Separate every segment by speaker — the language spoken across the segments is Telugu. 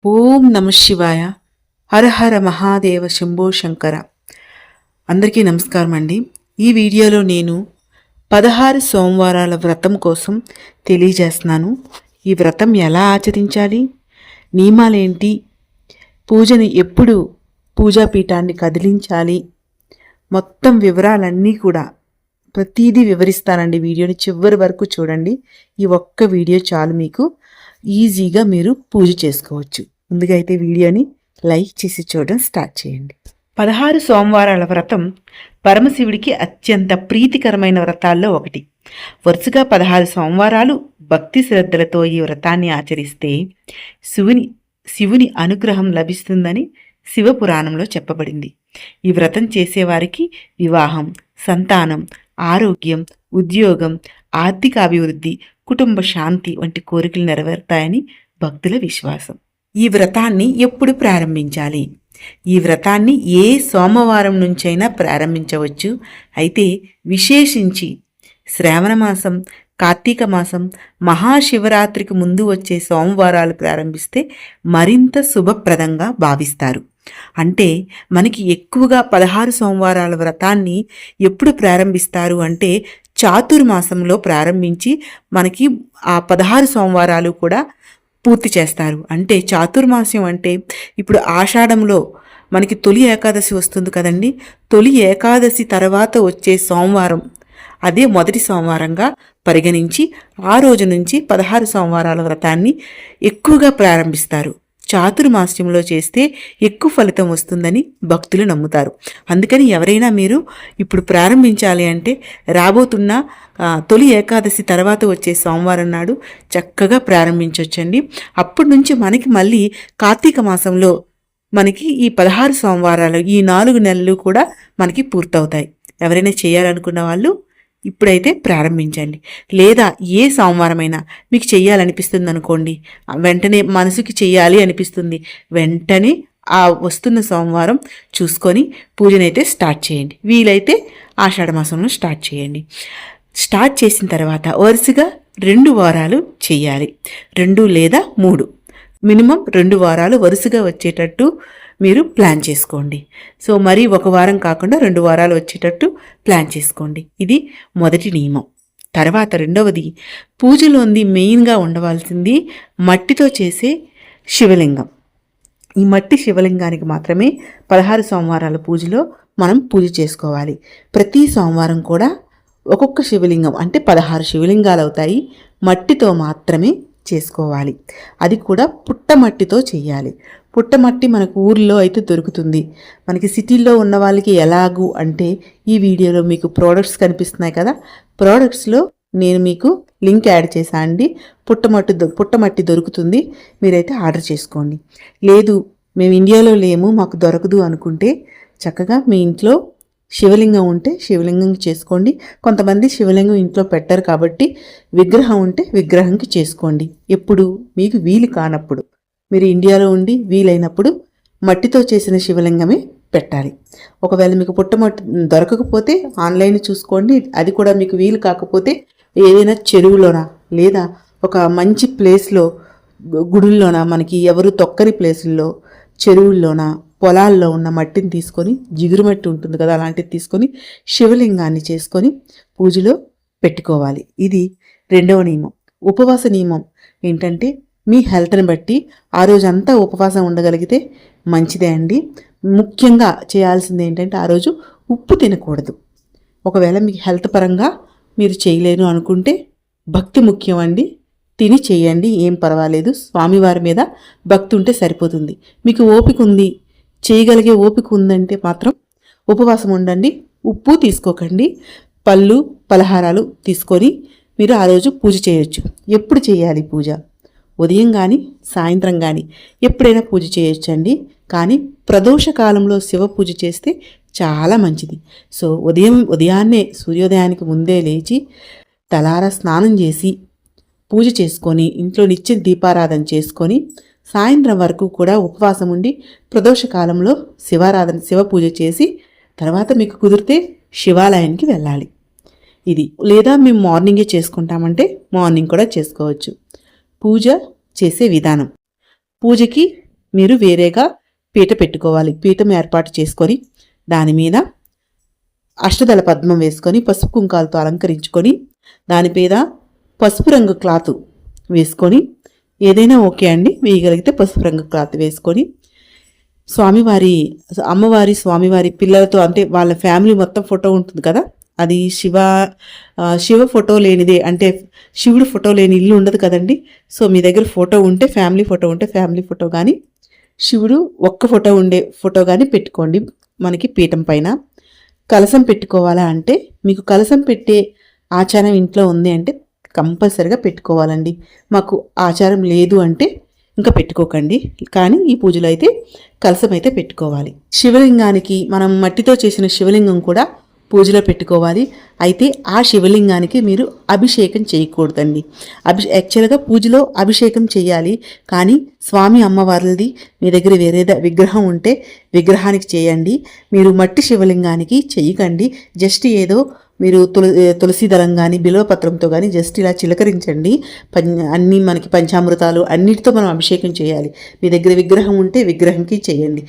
Speaker 1: ఓం నమ శివాయ. హర హర మహాదేవ శంభో శంకర. అందరికీ నమస్కారం అండి. ఈ వీడియోలో నేను 16 సోమవారాల వ్రతం కోసం తెలియజేస్తున్నాను. ఈ వ్రతం ఎలా ఆచరించాలి, నియమాలేంటి, పూజని ఎప్పుడు పూజాపీఠాన్ని కదిలించాలి, మొత్తం వివరాలన్నీ కూడా ప్రతిదీ వివరిస్తానండి. వీడియోని చివరి వరకు చూడండి. ఈ ఒక్క వీడియో చాలు, మీకు ఈజీగా మీరు పూజ చేసుకోవచ్చు. ముందుగా అయితే వీడియోని లైక్ చేసి చూడడం స్టార్ట్ చేయండి. 16 సోమవారాల వ్రతం పరమశివుడికి అత్యంత ప్రీతికరమైన వ్రతాల్లో ఒకటి. వరుసగా 16 సోమవారాలు భక్తి శ్రద్ధలతో ఈ వ్రతాన్ని ఆచరిస్తే శివుని అనుగ్రహం లభిస్తుందని శివపురాణంలో చెప్పబడింది. ఈ వ్రతం చేసేవారికి వివాహం, సంతానం, ఆరోగ్యం, ఉద్యోగం, ఆర్థిక అభివృద్ధి, కుటుంబ శాంతి వంటి కోరికలు నెరవేరుతాయని భక్తుల విశ్వాసం. ఈ వ్రతాన్ని ఎప్పుడు ప్రారంభించాలి? ఈ వ్రతాన్ని ఏ సోమవారం నుంచైనా ప్రారంభించవచ్చు. అయితే విశేషించి శ్రావణ మాసం, కార్తీక మాసం, మహాశివరాత్రికి ముందు వచ్చే సోమవారాలు ప్రారంభిస్తే మరింత శుభప్రదంగా భావిస్తారు. అంటే మనకి ఎక్కువగా 16 సోమవారాల వ్రతాన్ని ఎప్పుడు ప్రారంభిస్తారు అంటే చాతుర్మాసంలో ప్రారంభించి మనకి ఆ 16 సోమవారాలు కూడా పూర్తి చేస్తారు. అంటే చాతుర్మాస్యం అంటే ఇప్పుడు ఆషాఢంలో మనకి తొలి ఏకాదశి వస్తుంది కదండి. తొలి ఏకాదశి తర్వాత వచ్చే సోమవారం అదే మొదటి సోమవారంగా పరిగణించి ఆ రోజు నుంచి 16 సోమవారాల వ్రతాన్ని ఎక్కువగా ప్రారంభిస్తారు. చాతుర్మాస్యంలో చేస్తే ఎక్కువ ఫలితం వస్తుందని భక్తులు నమ్ముతారు. అందుకని ఎవరైనా మీరు ఇప్పుడు ప్రారంభించాలి అంటే రాబోతున్న తొలి ఏకాదశి తర్వాత వచ్చే సోమవారం నాడు చక్కగా ప్రారంభించవచ్చండి. అప్పటి నుంచి మనకి మళ్ళీ కార్తీక మాసంలో మనకి ఈ 16 సోమవారాలు, ఈ 4 నెలలు కూడా మనకి పూర్తవుతాయి. ఎవరైనా చేయాలనుకున్న వాళ్ళు ఇప్పుడైతే ప్రారంభించండి. లేదా ఏ సోమవారమైనా మీకు చెయ్యాలనిపిస్తుంది అనుకోండి, వెంటనే మనసుకి చెయ్యాలి అనిపిస్తుంది, వెంటనే ఆ వస్తున్న సోమవారం చూసుకొని పూజనైతే స్టార్ట్ చేయండి. వీలైతే ఆషాఢ మాసంలో స్టార్ట్ చేయండి. స్టార్ట్ చేసిన తర్వాత వరుసగా 2 వారాలు చెయ్యాలి. 2 లేదా 3, మినిమం 2 వారాలు వరుసగా వచ్చేటట్టు మీరు ప్లాన్ చేసుకోండి. సో మరీ 1 వారం కాకుండా 2 వారాలు వచ్చేటట్టు ప్లాన్ చేసుకోండి. ఇది మొదటి నియమం. తర్వాత రెండవది, పూజలోంది మెయిన్గా ఉండవలసింది మట్టితో చేసే శివలింగం. ఈ మట్టి శివలింగానికి మాత్రమే 16 సోమవారాల పూజలో మనం పూజ చేసుకోవాలి. ప్రతి సోమవారం కూడా ఒక్కొక్క శివలింగం అంటే 16 శివలింగాలు అవుతాయి. మట్టితో మాత్రమే చేసుకోవాలి. అది కూడా పుట్టమట్టితో చేయాలి. పుట్టమట్టి మనకు ఊర్లో అయితే దొరుకుతుంది. మనకి సిటీల్లో ఉన్న వాళ్ళకి ఎలాగూ అంటే ఈ వీడియోలో మీకు ప్రోడక్ట్స్ కనిపిస్తున్నాయి కదా, ప్రోడక్ట్స్లో నేను మీకు లింక్ యాడ్ చేశా అండి. పుట్టమట్టి దొరుకుతుంది, మీరైతే ఆర్డర్ చేసుకోండి. లేదు మేము ఇండియాలో లేము, మాకు దొరకదు అనుకుంటే చక్కగా మీ ఇంట్లో శివలింగం ఉంటే శివలింగం చేసుకోండి. కొంతమంది శివలింగం ఇంట్లో పెట్టరు కాబట్టి విగ్రహం ఉంటే విగ్రహంకి చేసుకోండి. ఎప్పుడు మీకు వీలు కానప్పుడు, మీరు ఇండియాలో ఉండి వీలైనప్పుడు మట్టితో చేసిన శివలింగమే పెట్టాలి. ఒకవేళ మీకు పుట్టమట్టి దొరకకపోతే ఆన్లైన్ చూసుకోండి. అది కూడా మీకు వీలు కాకపోతే ఏదైనా చెరువులోనా లేదా ఒక మంచి ప్లేస్లో, గుడుల్లోనా, మనకి ఎవరు తొక్కని ప్లేసుల్లో, చెరువుల్లోనా, పొలాల్లో ఉన్న మట్టిని తీసుకొని, జిగురు మట్టి ఉంటుంది కదా, అలాంటిది తీసుకొని శివలింగాన్ని చేసుకొని పూజలో పెట్టుకోవాలి. ఇది రెండవ నియమం. ఉపవాస నియమం ఏంటంటే మీ హెల్త్ని బట్టి ఆ రోజంతా ఉపవాసం ఉండగలిగితే మంచిదే అండి. ముఖ్యంగా చేయాల్సింది ఏంటంటే ఆ రోజు ఉప్పు తినకూడదు. ఒకవేళ మీకు హెల్త్ పరంగా మీరు చేయలేను అనుకుంటే భక్తి ముఖ్యం అండి, తిని చేయండి, ఏం పర్వాలేదు. స్వామివారి మీద భక్తి ఉంటే సరిపోతుంది. మీకు ఓపిక ఉంది, చేయగలిగే ఓపిక ఉందంటే మాత్రం ఉపవాసం ఉండండి. ఉప్పు తీసుకోకండి. పళ్ళు, పలహారాలు తీసుకొని మీరు ఆ రోజు పూజ చేయొచ్చు. ఎప్పుడు చేయాలి పూజ? ఉదయం కానీ సాయంత్రం కానీ ఎప్పుడైనా పూజ చేయొచ్చండి. కానీ ప్రదోష కాలంలో శివ పూజ చేస్తే చాలా మంచిది. సో ఉదయాన్నే సూర్యోదయానికి ముందే లేచి తలారా స్నానం చేసి పూజ చేసుకొని ఇంట్లో నిత్య దీపారాధన చేసుకొని సాయంత్రం వరకు కూడా ఉపవాసం ఉండి ప్రదోషకాలంలో శివ పూజ చేసి తర్వాత మీకు కుదిరితే శివాలయానికి వెళ్ళాలి. ఇది లేదా మేము మార్నింగే చేసుకుంటామంటే మార్నింగ్ కూడా చేసుకోవచ్చు. పూజ చేసే విధానం. పూజకి మీరు వేరేగా పీట పెట్టుకోవాలి. పీఠం ఏర్పాటు చేసుకొని దాని మీద అష్టదళ పద్మం వేసుకొని పసుపు కుంకాలతో అలంకరించుకొని దాని మీద పసుపు రంగు క్లాత్ వేసుకొని, ఏదైనా ఓకే అండి, వేయగలిగితే పసుపు రంగు క్లాత్ వేసుకొని స్వామివారి అమ్మవారి స్వామివారి పిల్లలతో, అంటే వాళ్ళ ఫ్యామిలీ మొత్తం ఫోటో ఉంటుంది కదా, అది శివ ఫోటో లేనిదే, అంటే శివుడు ఫోటో లేని ఇల్లు ఉండదు కదండి. సో మీ దగ్గర ఫోటో ఉంటే ఫ్యామిలీ ఫోటో కానీ, శివుడు ఒక్క ఫోటో కానీ పెట్టుకోండి. మనకి పీఠం పైన కలశం పెట్టుకోవాలా అంటే, మీకు కలశం పెట్టే ఆచారం ఇంట్లో ఉంది అంటే కంపల్సరిగా పెట్టుకోవాలండి. మాకు ఆచారం లేదు అంటే ఇంకా పెట్టుకోకండి. కానీ ఈ పూజలో అయితే కలశం అయితే పెట్టుకోవాలి. శివలింగానికి మనం మట్టితో చేసిన శివలింగం కూడా పూజలో పెట్టుకోవాలి. అయితే ఆ శివలింగానికి మీరు అభిషేకం చేయకూడదండి. యాక్చువల్గా పూజలో అభిషేకం చేయాలి, కానీ స్వామి అమ్మవారిది మీ దగ్గర వేరే విగ్రహం ఉంటే విగ్రహానికి చేయండి. మీరు మట్టి శివలింగానికి చేయకండి. జస్ట్ ఏదో మీరు తులసి దళం కానీ బిల్వపత్రంతో కానీ జస్ట్ ఇలా చిలకరించండి. అన్నీ మనకి పంచామృతాలు అన్నిటితో మనం అభిషేకం చేయాలి. మీ దగ్గర విగ్రహం ఉంటే విగ్రహంకి చేయండి.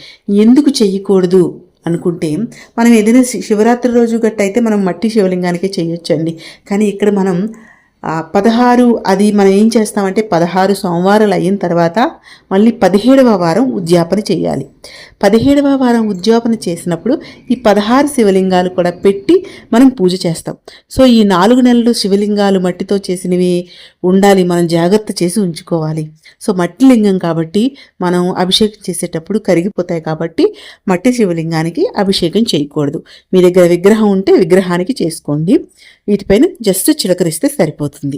Speaker 1: ఎందుకు చేయకూడదు అనుకుంటే, మనం ఏదైనా శివరాత్రి రోజు గట్ట అయితే మనం మట్టి శివలింగానికే చేయొచ్చండి. కానీ ఇక్కడ మనం 16 అది మనం ఏం చేస్తామంటే 16 సోమవారాలు అయిన తర్వాత మళ్ళీ 17వ వారం ఉద్యాపన చేయాలి. 17వ వారం ఉద్యాపన చేసినప్పుడు ఈ 16 శివలింగాలు కూడా పెట్టి మనం పూజ చేస్తాం. సో ఈ 4 నెలలు శివలింగాలు మట్టితో చేసినవి ఉండాలి, మనం జాగ్రత్త చేసి ఉంచుకోవాలి. సో మట్టి లింగం కాబట్టి మనం అభిషేకం చేసేటప్పుడు కరిగిపోతాయి కాబట్టి మట్టి శివలింగానికి అభిషేకం చేయకూడదు. మీ దగ్గర విగ్రహం ఉంటే విగ్రహానికి చేసుకోండి. వీటిపైన జస్ట్ చిలకరిస్తే సరిపోతుంది.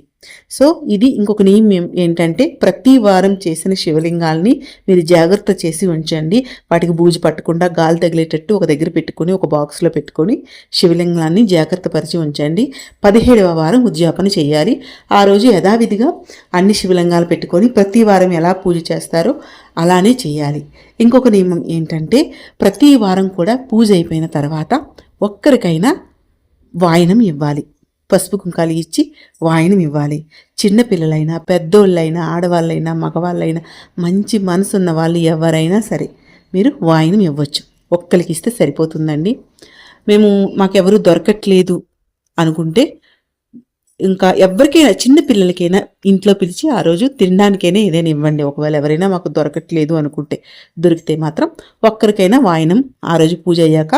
Speaker 1: సో ఇది ఇంకొక నియమం ఏంటంటే, ప్రతి వారం చేసిన శివలింగాల్ని మీరు జాగ్రత్త చేసి ఉంచండి. వాటికి బూజు పట్టకుండా గాలి తగిలేటట్టు ఒక దగ్గర పెట్టుకొని ఒక బాక్స్లో పెట్టుకొని శివలింగాన్ని జాగ్రత్త పరిచి ఉంచండి. 17వ వారం ఉద్యాపన చేయాలి. ఆ రోజు యథావిధిగా అన్ని శివలింగాలు పెట్టుకొని ప్రతి వారం ఎలా పూజ చేస్తారో అలానే చేయాలి. ఇంకొక నియమం ఏంటంటే, ప్రతి వారం కూడా పూజ అయిపోయిన తర్వాత ఒక్కరికైనా వాయనం ఇవ్వాలి. పసుపు కుంకాలు ఇచ్చి వాయనం ఇవ్వాలి. చిన్నపిల్లలైనా పెద్దోళ్ళైనా ఆడవాళ్ళైనా మగవాళ్ళైనా మంచి మనసున్న వాళ్ళు ఎవరైనా సరే మీరు వాయనం ఇవ్వచ్చు. ఒక్కరికి ఇస్తే సరిపోతుందండి. మాకెవరు దొరకట్లేదు అనుకుంటే ఇంకా ఎవరికైనా చిన్న పిల్లలకైనా ఇంట్లో పిలిచి ఆ రోజు తినడానికైనా ఏదైనా ఇవ్వండి. ఒకవేళ ఎవరైనా మాకు దొరకట్లేదు అనుకుంటే, దొరికితే మాత్రం ఒక్కరికైనా వాయనం ఆ రోజు పూజ అయ్యాక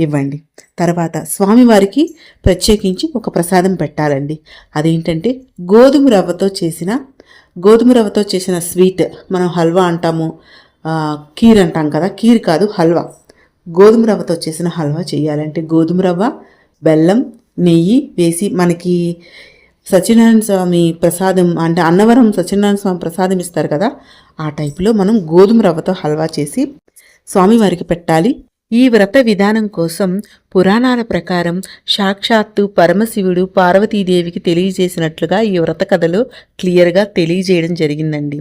Speaker 1: ఇవ్వండి. తర్వాత స్వామివారికి ప్రత్యేకించి ఒక ప్రసాదం పెట్టాలండి. అదేంటంటే గోధుమ రవ్వతో చేసిన స్వీట్, మనం హల్వా అంటాము, కీర్ అంటాం కదా, కీర్ కాదు హల్వా. గోధుమ రవ్వతో చేసిన హల్వా చేయాలంటే గోధుమ రవ్వ, బెల్లం, నెయ్యి వేసి, మనకి సత్యనారాయణ స్వామి ప్రసాదం అంటే అన్నవరం సత్యనారాయణ స్వామి ప్రసాదం ఇస్తారు కదా, ఆ టైపులో మనం గోధుమ రవ్వతో హల్వా చేసి స్వామివారికి పెట్టాలి. ఈ వ్రత విధానం కోసం పురాణాల ప్రకారం సాక్షాత్తు పరమశివుడు పార్వతీదేవికి తెలియజేసినట్లుగా ఈ వ్రత కథలో క్లియర్గా తెలియజేయడం జరిగిందండి.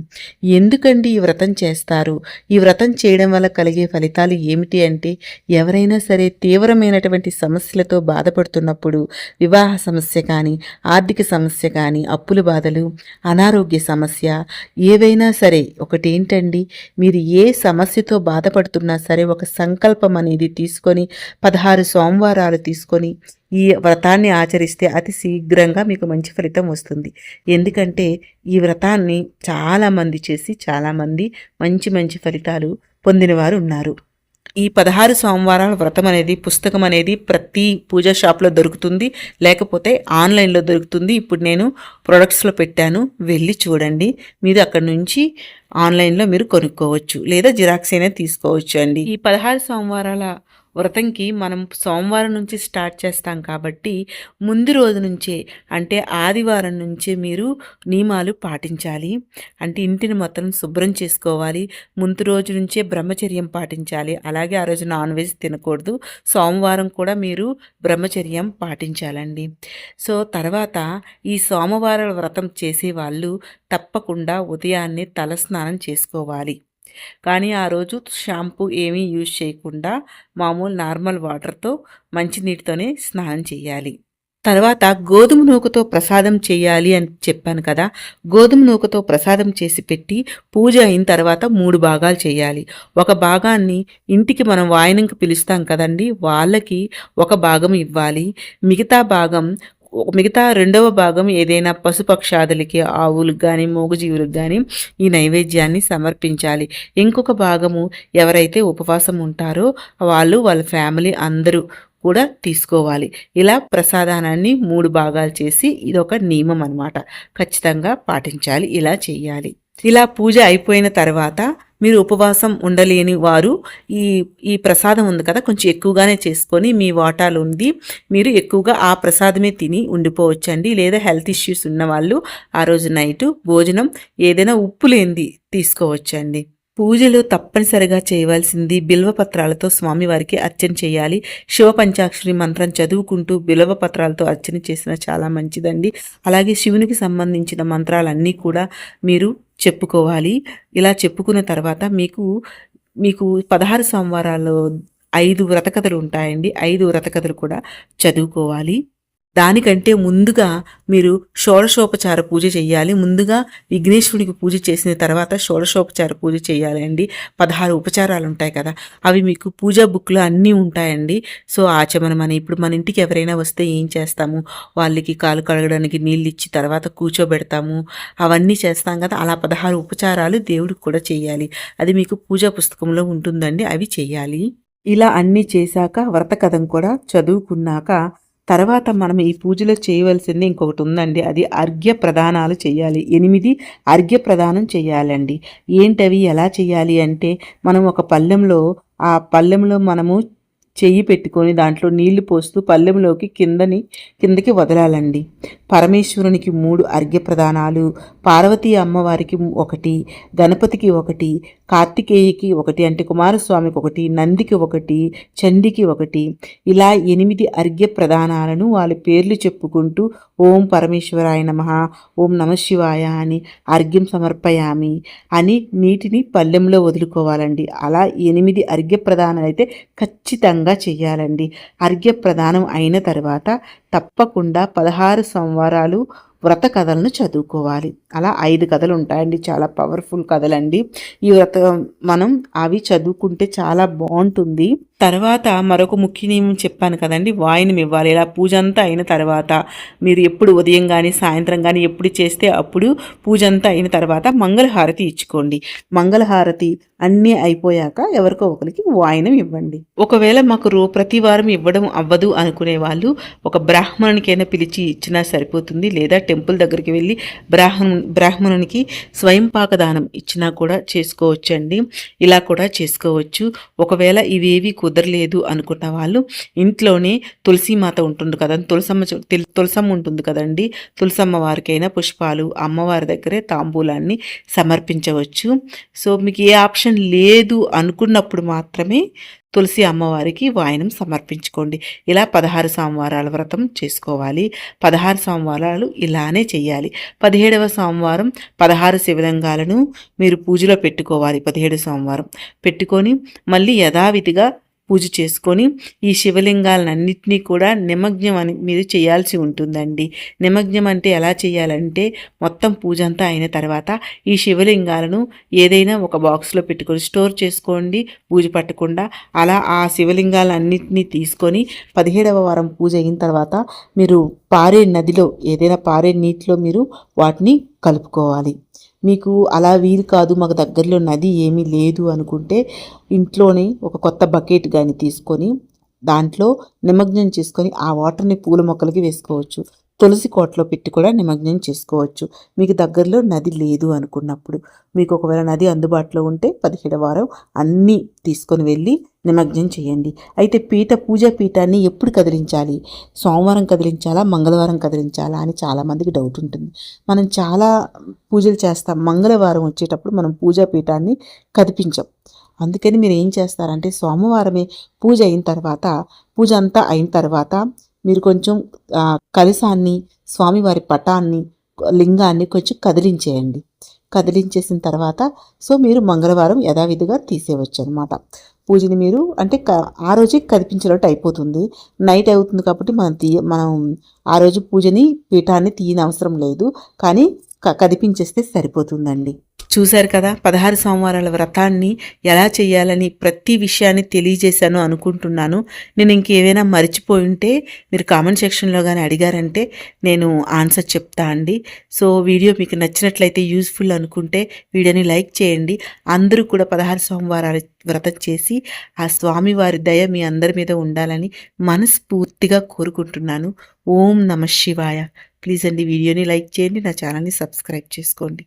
Speaker 1: ఎందుకండి ఈ వ్రతం చేస్తారు, ఈ వ్రతం చేయడం వల్ల కలిగే ఫలితాలు ఏమిటి అంటే, ఎవరైనా సరే తీవ్రమైనటువంటి సమస్యలతో బాధపడుతున్నప్పుడు, వివాహ సమస్య కానీ, ఆర్థిక సమస్య కానీ, అప్పుల బాధలు, అనారోగ్య సమస్య, ఏవైనా సరే, ఒకటేంటండి, మీరు ఏ సమస్యతో బాధపడుతున్నా సరే ఒక సంకల్పం అనేది తీసుకొని 16 సోమవారాలు తీసుకొని ఈ వ్రతాన్ని ఆచరిస్తే అతి శీఘ్రంగా మీకు మంచి ఫలితం వస్తుంది. ఎందుకంటే ఈ వ్రతాన్ని చాలామంది చేసి చాలామంది మంచి ఫలితాలు పొందినవారు ఉన్నారు. ఈ 16 సోమవారాల వ్రతం అనేది పుస్తకం అనేది ప్రతి పూజా షాప్లో దొరుకుతుంది, లేకపోతే ఆన్లైన్లో దొరుకుతుంది. ఇప్పుడు నేను ప్రొడక్ట్స్లో పెట్టాను, వెళ్ళి చూడండి. మీరు అక్కడ నుంచి ఆన్లైన్లో మీరు కొనుక్కోవచ్చు, లేదా జిరాక్స్ అయినా తీసుకోవచ్చు అండి. ఈ 16 సోమవారాల వ్రతంకి మనం సోమవారం నుంచి స్టార్ట్ చేస్తాం కాబట్టి ముందు రోజు నుంచే, అంటే ఆదివారం నుంచే మీరు నియమాలు పాటించాలి. అంటే ఇంటిని మొత్తం శుభ్రం చేసుకోవాలి. ముందు రోజు నుంచే బ్రహ్మచర్యం పాటించాలి. అలాగే ఆ రోజు నాన్ వెజ్ తినకూడదు. సోమవారం కూడా మీరు బ్రహ్మచర్యం పాటించాలండి. సో తర్వాత ఈ సోమవారాల వ్రతం చేసే వాళ్ళు తప్పకుండా ఉదయాన్నే తలస్నానం చేసుకోవాలి. కానీ ఆ రోజు షాంపూ ఏమీ యూజ్ చేయకుండా మామూలు నార్మల్ వాటర్తో మంచినీటితోనే స్నానం చేయాలి. తర్వాత గోధుమ నూకతో ప్రసాదం చేయాలి అని చెప్పాను కదా. గోధుమ నూకతో ప్రసాదం చేసి పెట్టి పూజ అయిన తర్వాత 3 భాగాలు చేయాలి. ఒక భాగాన్ని ఇంటికి మనం వాయనంకి పిలుస్తాం కదండి, వాళ్ళకి ఒక భాగం ఇవ్వాలి. మిగతా రెండవ భాగం ఏదైనా పశుపక్షాదులకి, ఆవులకు కానీ మూగజీవులకు కానీ ఈ నైవేద్యాన్ని సమర్పించాలి. ఇంకొక భాగము ఎవరైతే ఉపవాసం ఉంటారో వాళ్ళ ఫ్యామిలీ అందరూ కూడా తీసుకోవాలి. ఇలా ప్రసాదానాన్ని 3 భాగాలు చేసి ఇదొక నియమం అన్నమాట. ఖచ్చితంగా పాటించాలి, ఇలా చేయాలి. ఇలా పూజ అయిపోయిన తర్వాత మీరు ఉపవాసం ఉండలేని వారు ఈ ఈ ప్రసాదం ఉంది కదా, కొంచెం ఎక్కువగానే చేసుకొని మీ వాటాలు ఉంది మీరు ఎక్కువగా ఆ ప్రసాదమే తిని ఉండిపోవచ్చండి. లేదా హెల్త్ ఇష్యూస్ ఉన్న వాళ్ళు ఆ రోజు నైటు భోజనం ఏదైనా ఉప్పు లేనిది తీసుకోవచ్చండి. పూజలో తప్పనిసరిగా చేయవలసింది బిల్వపత్రాలతో స్వామివారికి అర్చన చేయాలి. శివ పంచాక్షరి మంత్రం చదువుకుంటూ బిల్వపత్రాలతో అర్చన చేసిన చాలా మంచిదండి. అలాగే శివునికి సంబంధించిన మంత్రాలన్నీ కూడా మీరు చెప్పుకోవాలి. ఇలా చెప్పుకున్న తర్వాత మీకు 16 సోమవారాల్లో 5 వ్రతకథలు ఉంటాయండి. 5 వ్రతకథలు కూడా చదువుకోవాలి. దానికంటే ముందుగా మీరు షోడశోపచార పూజ చేయాలి. ముందుగా విఘ్నేశ్వరుడికి పూజ చేసిన తర్వాత షోడశోపచార పూజ చేయాలి అండి. 16 ఉపచారాలు ఉంటాయి కదా, అవి మీకు పూజా బుక్లో అన్నీ ఉంటాయండి. సో ఆచమనం అని, ఇప్పుడు మన ఇంటికి ఎవరైనా వస్తే ఏం చేస్తాము, వాళ్ళకి కాలు కడగడానికి నీళ్ళు ఇచ్చి తర్వాత కూర్చోబెడతాము, అవన్నీ చేస్తాం కదా. అలా 16 ఉపచారాలు దేవుడికి కూడా చేయాలి. అది మీకు పూజా పుస్తకంలో ఉంటుందండి, అవి చేయాలి. ఇలా అన్నీ చేశాక వ్రత కథం కూడా చదువుకున్నాక తర్వాత మనం ఈ పూజలో చేయవలసింది ఇంకొకటి ఉందండి. అది అర్ఘ్య ప్రదానాలు చేయాలి. 8 అర్ఘ్య ప్రదానం చేయాలండి. ఏంటవి, ఎలా చేయాలి అంటే, మనం ఒక పళ్ళెంలో మనము చెయ్యి పెట్టుకొని దాంట్లో నీళ్లు పోస్తూ పళ్ళెంలోకి కిందకి వదలాలండి. పరమేశ్వరునికి 3 అర్ఘ్య ప్రదానాలు, పార్వతీ అమ్మవారికి 1, గణపతికి 1, కార్తికేయకి 1 అంటే కుమారస్వామికి 1, నందికి 1, చండికి 1, ఇలా 8 అర్ఘ్య ప్రదానాలను వాళ్ళ పేర్లు చెప్పుకుంటూ ఓం పరమేశ్వరాయ నమః, ఓం నమఃశివాయ అని అర్ఘ్యం సమర్పయామి అని నీటిని పళ్ళెంలో వదులుకోవాలండి. అలా 8 అర్ఘ్య ప్రదానాలు అయితే ఖచ్చితంగా చేయాలండి. అర్ఘ్య ప్రదానం అయిన తర్వాత తప్పకుండా 16 సోమవారాలు వ్రత కథలను చదువుకోవాలి. అలా 5 కథలు ఉంటాయండి, చాలా పవర్ఫుల్ కథలండి. ఈ మనం అవి చదువుకుంటే చాలా బాగుంటుంది. తర్వాత మరొక ముఖ్య నియమం చెప్పాను కదండి, వాయినం ఇవ్వాలి. ఇలా పూజ అంతా అయిన తర్వాత మీరు ఎప్పుడు ఉదయం కానీ సాయంత్రం కానీ ఎప్పుడు చేస్తే అప్పుడు పూజ అంతా అయిన తర్వాత మంగళహారతి ఇచ్చుకోండి. మంగళహారతి అన్నీ అయిపోయాక ఎవరికో ఒకరికి వాయినం ఇవ్వండి. ఒకవేళ మాకు ప్రతి వారం ఇవ్వడం అవ్వదు అనుకునే వాళ్ళు ఒక బ్రాహ్మణునికైనా పిలిచి ఇచ్చినా సరిపోతుంది. లేదా టెంపుల్ దగ్గరికి వెళ్ళి బ్రాహ్మణునికి స్వయం పాకదానం ఇచ్చినా కూడా చేసుకోవచ్చండి. ఇలా కూడా చేసుకోవచ్చు. ఒకవేళ ఇవేవి కుదరలేదు అనుకున్న వాళ్ళు ఇంట్లోనే తులసీమాత ఉంటుంది కదా, తులసమ్మ ఉంటుంది కదండి, తులసమ్మ వారికైనా పుష్పాలు, అమ్మవారి దగ్గరే తాంబూలాన్ని సమర్పించవచ్చు. సో మీకు ఏ ఆప్షన్ లేదు అనుకున్నప్పుడు మాత్రమే తులసి అమ్మవారికి వాయనం సమర్పించుకోండి. ఇలా 16 సోమవారాల వ్రతం చేసుకోవాలి. 16 సోమవారాలు ఇలానే చేయాలి. 17వ సోమవారం 16 శివలింగాలను మీరు పూజలో పెట్టుకోవాలి. 17 సోమవారం పెట్టుకొని మళ్ళీ యథావిధిగా పూజ చేసుకొని ఈ శివలింగాలన్నింటినీ కూడా నిమజ్ఞం అని మీరు చేయాల్సి ఉంటుందండి. నిమజ్ఞం అంటే ఎలా చేయాలంటే, మొత్తం పూజ అంతా అయిన తర్వాత ఈ శివలింగాలను ఏదైనా ఒక బాక్స్లో పెట్టుకొని స్టోర్ చేసుకోండి, పూజ పట్టకుండా. అలా ఆ శివలింగాలన్నింటినీ తీసుకొని 17వ వారం పూజ అయిన తర్వాత మీరు పారే నదిలో, ఏదైనా పారే నీటిలో మీరు వాటిని కలుపుకోవాలి. మీకు అలా వీలు కాదు, మాకు దగ్గరలో నది ఏమీ లేదు అనుకుంటే ఇంట్లోనే ఒక కొత్త బకెట్ కానీ తీసుకొని దాంట్లో నిమజ్జనం చేసుకొని ఆ వాటర్ని పూల మొక్కలకి వేసుకోవచ్చు. తులసి కోటలో పెట్టి కూడా నిమజ్జనం చేసుకోవచ్చు. మీకు దగ్గరలో నది లేదు అనుకున్నప్పుడు. మీకు ఒకవేళ నది అందుబాటులో ఉంటే 17వ వారం అన్నీ తీసుకొని వెళ్ళి నిమజ్జనం చేయండి. అయితే పూజా పీఠాన్ని ఎప్పుడు కదిలించాలి, సోమవారం కదిలించాలా, మంగళవారం కదిలించాలా అని చాలామందికి డౌట్ ఉంటుంది. మనం చాలా పూజలు చేస్తాం, మంగళవారం వచ్చేటప్పుడు మనం పూజా పీఠాన్ని కదిపించాం. అందుకని మీరు ఏం చేస్తారంటే, సోమవారమే పూజ అంతా అయిన తర్వాత మీరు కొంచెం కలశాన్ని, స్వామివారి పటాన్ని, లింగాన్ని కొంచెం కదిలించేయండి. కదిలించేసిన తర్వాత సో మీరు మంగళవారం యథావిధిగా తీసేయవచ్చు అనమాట. పూజని మీరు అంటే ఆ రోజే కదిపించినట్టు అయిపోతుంది. నైట్ అవుతుంది కాబట్టి మనం ఆ రోజు పూజని పీఠాన్ని తీయని అవసరం లేదు, కానీ కదిపించేస్తే సరిపోతుందండి. చూశారు కదా, 16 సోమవారాల వ్రతాన్ని ఎలా చేయాలని ప్రతి విషయాన్ని తెలియజేశాను అనుకుంటున్నాను. నేను ఇంకేమైనా మర్చిపోయి ఉంటే మీరు కామెంట్ సెక్షన్లో కానీ అడిగారంటే నేను ఆన్సర్ చెప్తా అండి. సో వీడియో మీకు నచ్చినట్లయితే యూస్ఫుల్ అనుకుంటే వీడియోని లైక్ చేయండి. అందరూ కూడా 16 సోమవారాలు వ్రతం చేసి ఆ స్వామివారి దయ మీ అందరి మీద ఉండాలని మనస్ఫూర్తిగా కోరుకుంటున్నాను. ఓం నమ శివాయ. ప్లీజ్ అండి వీడియోని లైక్ చేయండి, నా ఛానల్ని సబ్స్క్రైబ్ చేసుకోండి.